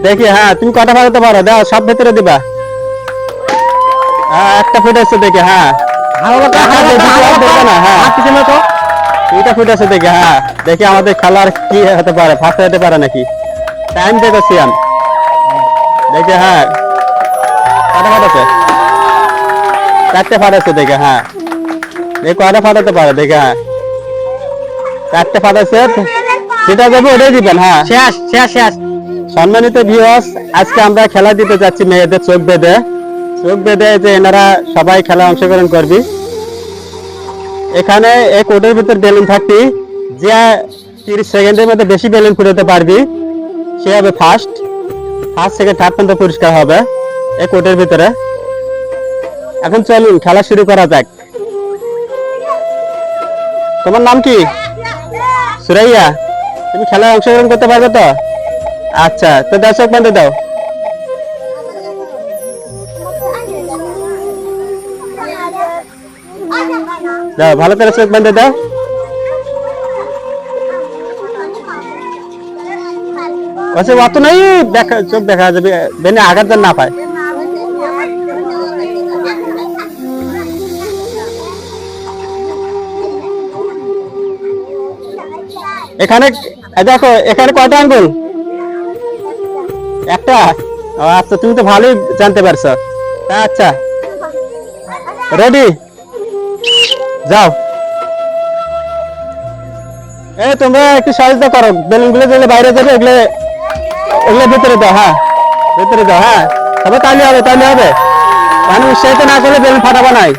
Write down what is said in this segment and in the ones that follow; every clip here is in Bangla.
দেখি হ্যাঁ তুমি কটা ফাটাতে পারো দাও সব ভেতরে দিবা একটা ফুটেছে দেখি হ্যাঁ এটা ফুটেছে দেখি হ্যাঁ দেখি আমাদের খেলার কি হতে পারে ফার্স্ট হতে পারে নাকি টাইম দেখো সিয়াম দেখি হ্যাঁ কটা ফাটাছে চারটে ফাটাচ্ছে দেখে হ্যাঁ দেখি কটা ফাটাতে পারে দেখে হ্যাঁ চারটে ফাটাচ্ছে সেটা দেবো ওটাই দিবেন হ্যাঁ শেষ শেষ শেষ। সম্মানিত ভিউয়ার্স আজকে আমরা খেলা দিতে যাচ্ছি মেয়েদের চোখ বেঁধে যে এনারা সবাই খেলা অংশগ্রহণ করবি এখানে এই কোটের ভিতর বেলুন থাকবি যে 30 সেকেন্ডের মধ্যে বেশি বেলুন ফুটাতে পারবি সে হবে ফার্স্ট সেকেন্ড থার্ড পর্যন্ত পুরস্কার হবে এই কোটের ভিতরে এখন চলুন খেলা শুরু করা যাক তোমার নাম কি সুরাইয়া তুমি খেলায় অংশগ্রহণ করতে পারবে তো আচ্ছা তো দর্শক বান্ধব দাও দাও ভালো করে চোখ বান্ধব দাও আচ্ছা অত নাই দেখা চোখ দেখা যাবে বেনে আঘাত যেন না পায় এখানে দেখো এখানে কয়টা আঙ্গুল একটা আচ্ছা তুমি তো ভালোই জানতে পারছো আচ্ছা রেডি যাও এই তোমরা একটু সাহায্য করো বেলুন গুলো যেগুলো বাইরে যাবে এগুলো ভিতরে দাও হ্যাঁ ভিতরে দাও হ্যাঁ তবে তাহলে হবে মানে উৎসাহিত না করলে বেলুন ফাটাবো নাই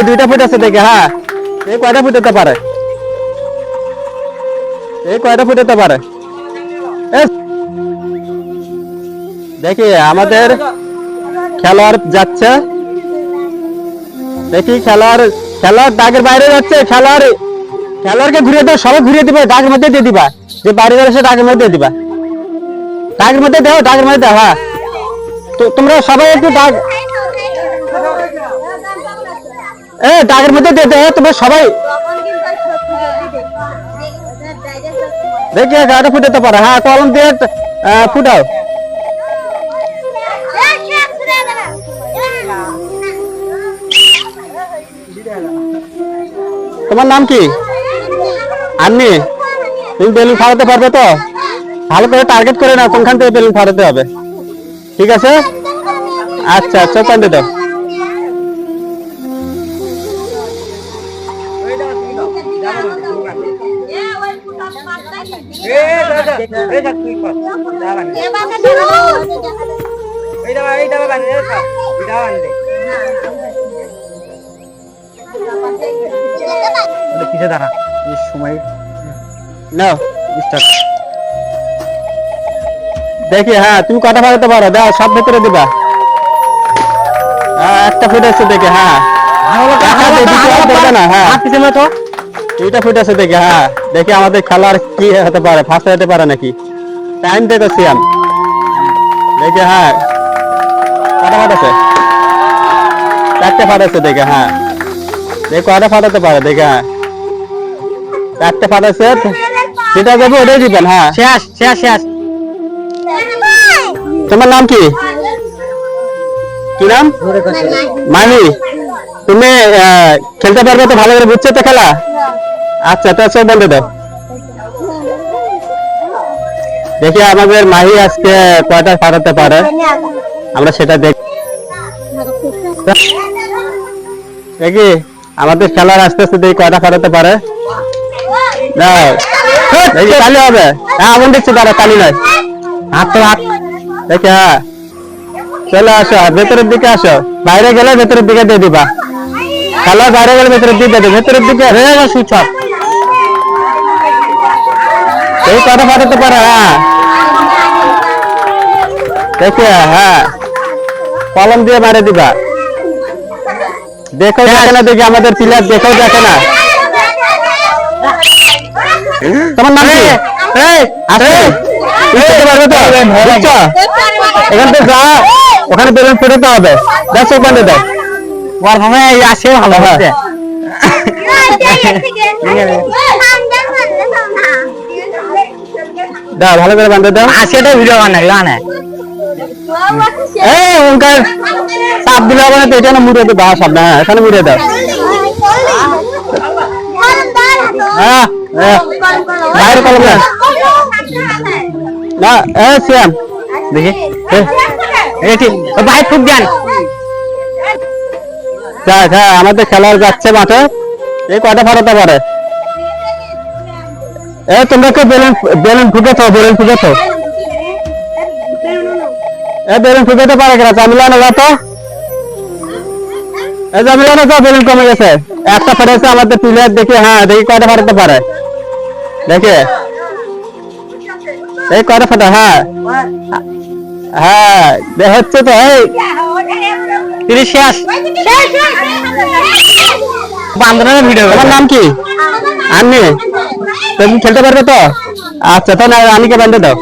দুইটা ফুট আছে দেখে হ্যাঁ এই কয়টা ফুটাতে পারে দেখি আমাদের খেলোয়াড় যাচ্ছে দেখি খেলোয়াড় দাগের বাইরে যাচ্ছে খেলোয়াড়কে ঘুরিয়ে দাও সবাই ঘুরিয়ে দিবে দাগের মধ্যে দিয়ে দিবা যে বাইরে যাচ্ছে দাগের মধ্যে দিয়ে দিবা দাগের মধ্যে দাও হ্যাঁ তো তোমরা সবাই একটু দাগের মধ্যে দিয়ে দাও তোমরা সবাই দেখি গাড়ি ফুটাতে পারে হ্যাঁ কলম দিয়ে ফুটাও তোমার নাম কি আন্নি তুমি বেলুন ফাটাতে পারবে তো ভালো করে টার্গেট করে না কোনখান থেকে বেলুন ফাটাতে হবে ঠিক আছে আচ্ছা চোখ বান্ধে দাও পিছিয়ে দাঁড়া সময় নাও দেখি হ্যাঁ তুমি কটা ফাটাতে পারো দাও সব ভেতরে দিবা একটা ফুট আছে দেখে হ্যাঁ এইটা ফুট আছে দেখে হ্যাঁ দেখি আমাদের খেলার কি হতে পারে ফার্স্ট হতে পারে নাকি টাইম দেখো সিয়াম দেখে হ্যাঁ কটা ফাটাছে চারটে ফাটাচ্ছে দেখে হ্যাঁ দেখো কটা ফাটাতে পারে দেখে হ্যাঁ চারটে ফাটাচ্ছে সেটা দেবো ওটাই দিবেন হ্যাঁ শেষ শেষ শেষ। তোমার নাম কি নাম মানি তুমি খেলতে পারবে তো ভালো করে বুঝছো তো খেলা আচ্ছা তো সব বলতে দাও দেখি আমাদের মাহি আজকে কয়টা ফাটাতে পারে আমরা সেটা দেখি আমাদের খেলার আস্তে আস্তে দেখি কয়টা ফাটাতে পারে দেখি তালি হবে হ্যাঁ আগুন দিচ্ছি দাঁড়া তালি নয় হাত তো হাত দেখি হ্যাঁ চলে আসো ভেতরের দিকে আসো বাইরে গেলে ভেতরের দিকে দিয়ে দিবা খেলা বাইরে গেলে ভেতরের দিকে দিয়ে ভেতরের দিকে হয়ে গেছে সব এই কটা ফাটাতে পারে হ্যাঁ দেখে হ্যাঁ কলম দিয়ে মারে দিবা দেখো দেখে না দেখি আমাদের প্লেয়ার দেখো দেখে না তোমার নাম কি পারবে তো এখান থেকে যা ওখানে বেলুন ফেটাতে হবে দেখো ওখানে দেখ আসে ভালো হবে দাও ভালো করে বান্ধে দাও। আজকেটা ভিডিও বানাইলো না এই ওনকার চাপ দিলে হবে না তো, এটা না মুড়ে দাও সামনে, হ্যাঁ এখানে মুড়ে দাও। হ্যাঁ বাইরে কলম না না শ্যাম দেখি এটি ভাই খুব জ্ঞান হ্যাঁ আমাদের খেলার যাচ্ছে মাঠে। এই কয়টা ফাটাতে পারে? তোমরা কেউ বেলুন বেলুন ফুটেছ, বেলুন ফুটেছ, বেলুন ফুটাতে পারে কিনা? জামিলানো যা তো, জামিলানো তো বেলুন কমে গেছে, একটা ফাটেছে আমাদের প্লেয়ার। দেখি হ্যাঁ দেখি কয়টা ফাটাতে পারে, দেখে এই কয়টা ফাটা। হ্যাঁ হ্যাঁ হচ্ছে তো। এই 30 শেষ বান্ধনের ভিডিও। তোমার নাম কি? আমি, তুমি খেলতে পারবে তো? আচ্ছা তো না, আমিকে বান্ধে দাও।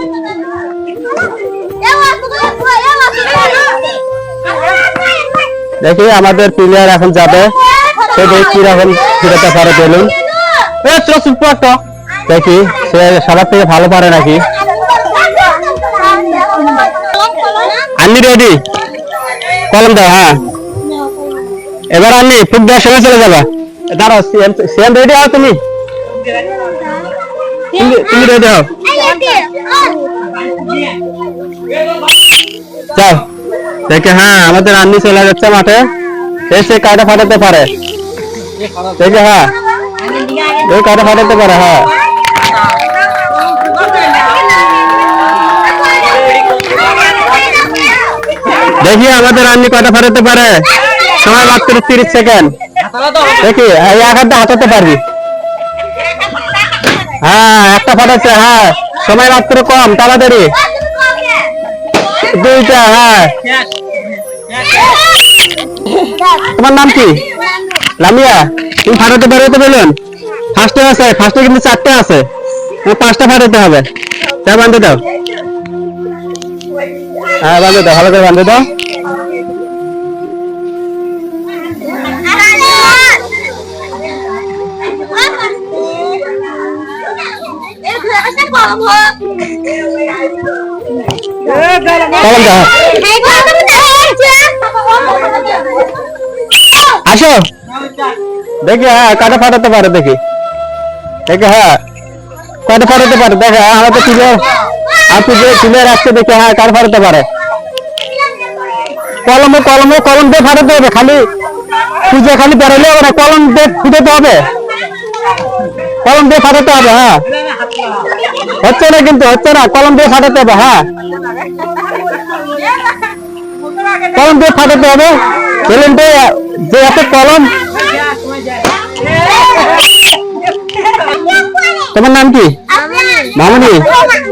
দেখি আমাদের প্লেয়ার এখন যাবে, সে দেখি কিরকম ফিরাতে পারে বেলুন। দেখি সে সবার থেকে ভালো পারে নাকি। আমি রেডি, কলম দাও। হ্যাঁ এবার আমি ফুট দেওয়ার সময় চলে যাবা। দাঁড়াও সেম রেডি হও, তুমি তুমি রেডি হও। যাও দেখে হ্যাঁ আমাদের আন্নি চলে যাচ্ছে মাঠে, এসে কাটা ফাটাতে পারে। দেখে হ্যাঁ এই কাটা ফাটাতে পারে। হ্যাঁ দেখি আমাদের আন্নি কটা ফাটাতে পারে। সময় মাত্র 30 সেকেন্ড। দেখি এই এক হাতে হাতাতে পারবি। হ্যাঁ একটা ফাটাচ্ছে। হ্যাঁ সময় মাত্র কম, তাড়াতাড়ি দুইটা। হ্যাঁ তোমার নাম কি? লামিয়া। তুমি ফাটাতে পারো তো বেলুন? ফার্স্টে আছে, ফার্স্টে কিন্তু 4টে আছে, 5টা ফাটাতে হবে। তাই বান্ধে দাও। হ্যাঁ বান্ধে দাও, ভালো করে বান্ধে দাও। আসো দেখি হ্যাঁ কাটা ফাটাতে পারে। দেখি দেখে হ্যাঁ কয়টা ফাটাতে পারে। দেখে আমাদের প্লেয়ার, আপনি যে প্লেয়ার আসছে দেখে হ্যাঁ কাটা ফাটাতে পারে। কলম কলম কলম দিয়ে ফাটাতে হবে, খালি পুজো খালি বেরোলে হবে না, কলম দিয়ে ফুটাতে হবে, কলম দিয়ে ফাটাতে হবে। হ্যাঁ হচ্ছে না কিন্তু, হচ্ছে না, কলম দিয়ে ফাটাতে হবে। হ্যাঁ কলম দিয়ে ফাটাতে হবে। বেলুন দিয়ে যে হাতে কলম। তোমার নাম কি? মামনি।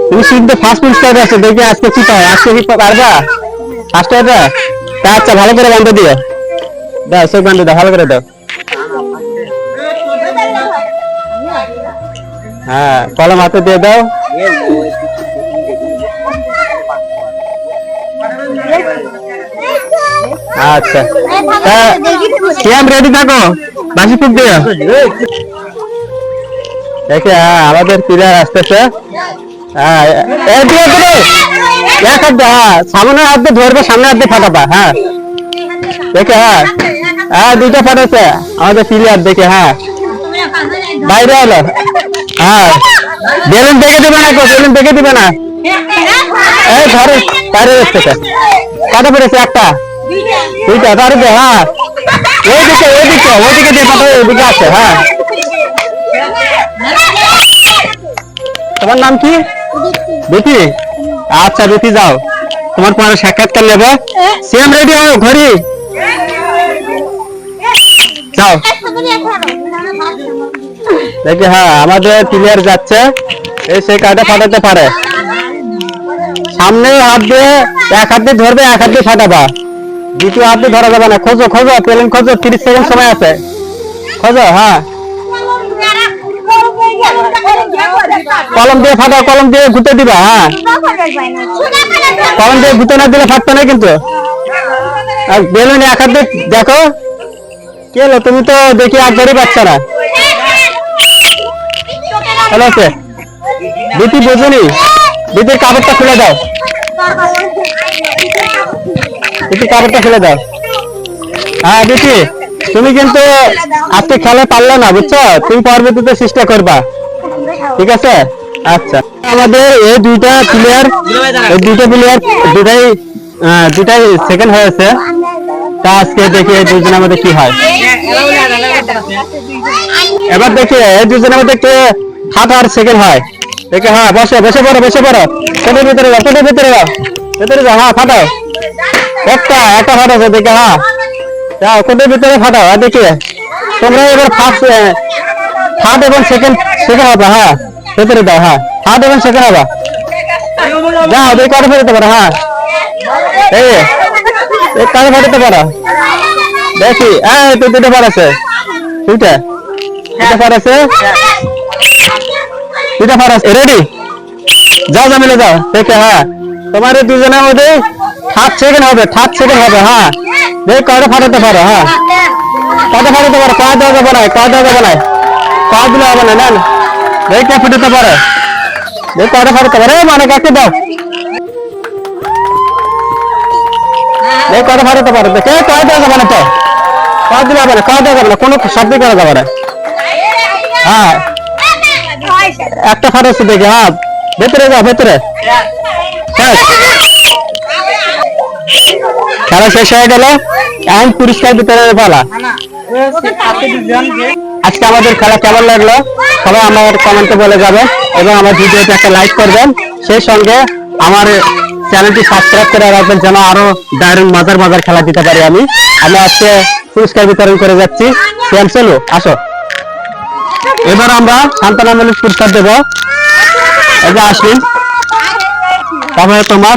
তুমি শুনতে ফার্স্ট পুরস্কার আছে, দেখি আজকে কি পায়, আজকে কি পারবা ফার্স্ট এটা? আচ্ছা ভালো করে বান্ধে দিও, দাও সব বান্ধে দাও, ভালো করে দাও। হ্যাঁ কলম হাতে দিয়ে দাও। আচ্ছা শ্যাম রেডি থাকো, বাসি ফুট দিও। দেখে হ্যাঁ আমাদের প্লেয়ার আসতেছে। হ্যাঁ এক হাত দিয়ে, হ্যাঁ সামনে হাত দিয়ে ধরবে, সামনে হাত দিয়ে ফাটাবা। হ্যাঁ দেখে হ্যাঁ হ্যাঁ দুইটা ফাটাচ্ছে আমাদের প্লেয়ার। দেখে হ্যাঁ বাইরে হলো। হ্যাঁ বেলুন দেখে দিবে না, বেলুন দেখে দিবে না। এই ধরে বাইরে এসছে, কটা পড়েছে? একটা দুইটা ধরে দে। হ্যাঁ ওইদিকে ওইদিকে ওইদিকে দিয়ে পাঠাবে, ওইদিকে আছে। হ্যাঁ তোমার নাম কি? বিথি। আচ্ছা বিথি যাও, তোমার পরে সাক্ষাৎকার নেবো। সিএম রেডি হও, ঘড়ি যাও। দেখি হ্যাঁ আমাদের প্লেয়ার যাচ্ছে, সে কাটা ফাটাতে পারে। সামনে হাত দিয়ে এক হাত দিয়ে ধরবে, এক হাত দিয়ে ফাটাবা, দ্বিতীয় হাত দিয়ে ধরা যাবে না। খোঁজো খোঁজো পেলেন, খোঁজো, 30 সেকেন্ড সময় আছে, খোঁজো। হ্যাঁ কলম দিয়ে ফাটাও, কলম দিয়ে ঘুরতে দিবা। হ্যাঁ কলম দিয়ে ঘুরতে না দিলে ফাটবে না কিন্তু। আর বেলুন এক হাত দিয়ে দেখো। কি হলো, তুমি তো দেখি একবারই পাচ্ছ না। হ্যালো বিথি বুঝুনি, দিদির কাপড়টা খুলে দাও, দিদির কাপড়টা খুলে দাও। হ্যাঁ দিদি, তুমি কিন্তু আজকে খেলা পারলে না, বুঝছো? তুমি পরবর্তীতে চেষ্টা করবা, ঠিক আছে? আচ্ছা, আমাদের এই দুইটা প্লেয়ার দুটাই সেকেন্ড হয়েছে। তা আজকে দেখি এই দুজনের মধ্যে কি হয়। এবার দেখি এই দুজনের মধ্যে কে হাত আর সেকেন্ড হয়। দেখে, হ্যাঁ বসে বসে পড়ো, বসে পড়ো। কোটের ভিতরে যাও, কোটের ভিতরে যাও, ভিতরে যাও। হ্যাঁ ফাটাও, একটা ফাটাছে। দেখে, হ্যাঁ যাও কোটের ভিতরে ফাটাও। আর দেখি তোমরা এবার থার্ড এবং সেকেন্ড হবে। হ্যাঁ ভেতরে দাও, হ্যাঁ থার্ড এবং সেকেন্ড হবে। যাও দেখি কটা ফেরতে পারো। হ্যাঁ এই কাজে ফাটাতে পারো। দেখি এই তো দুটো ফাটাছে, দুইটা ফাটাছে, দুইটা ফাটাছে। রেডি, যাও জামিলে যাও। দেখে, হ্যাঁ তোমার দুজনের মধ্যে থার্ড সেকেন্ড হবে। হ্যাঁ দেখি কয়টা ফাটাতে পারো। হ্যাঁ কয়টা ফাটাতে পারো? কয় দেওয়া যাবে না, কয় দিলে হবে না, না দেখি কে ফাটাতে পারে। দেখি কয়টা ফাটাতে পারে। মানে কাকে দাও, দেখি কয়টা ফাটাতে পারো। দেখে কয় দেওয়া যাবে না, তো কয় দিলে হবে না, কয় দেওয়া যাবে না, কোনো শব্দ করা যাবে না। হ্যাঁ একটা ফাটাচ্ছে। দেখে, হ্যাঁ ভেতরে যাও, ভেতরে। খেলা শেষ হয়ে গেল, এখন পুরস্কার বিতরণের পালা। আজকে আমাদের খেলা কেমন লাগলো সবাই আমার কমেন্টে বলে যাবে, এবং আমার ভিডিওতে একটা লাইক করবেন। সেই সঙ্গে আমার চ্যানেলটি সাবস্ক্রাইব করে রাখবেন, যেন আরো দারুণ মজার খেলা দিতে পারি। আমি আজকে পুরস্কার বিতরণ করে যাচ্ছি। চলো আসো, এবার আমরা সান্ত্বনামূলক পুরস্কার দেবো। এই যে আসুন, তারপরে তোমার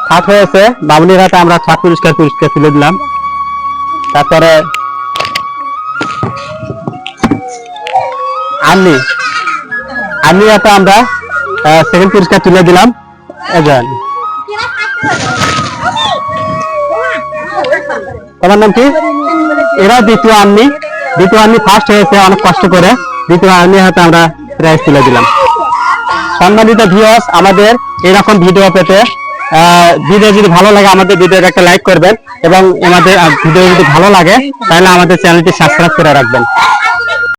হাত হয়েছে বাবুলির হাতে, আমরা ছাদ পুরস্কার তুলে দিলাম। তারপরে আমি হাতে আমরা সেকেন্ড পুরস্কার তুলে দিলাম। তোমার নাম কি? এরা দ্বিতীয় আর্মি ফার্স্ট হয়েছে অনেক কষ্ট করে। দ্বিতীয় আর্মি হাতে আমরা প্রাইজ তুলে দিলাম। সম্মানিত ভিউয়ার্স, আমাদের এরকম ভিডিও পেতে ভিডিও যদি ভালো লাগে আমাদের ভিডিওতে একটা লাইক করবেন, এবং আমাদের ভিডিও যদি ভালো লাগে তাহলে আমাদের চ্যানেলটি সাবস্ক্রাইব করে রাখবেন।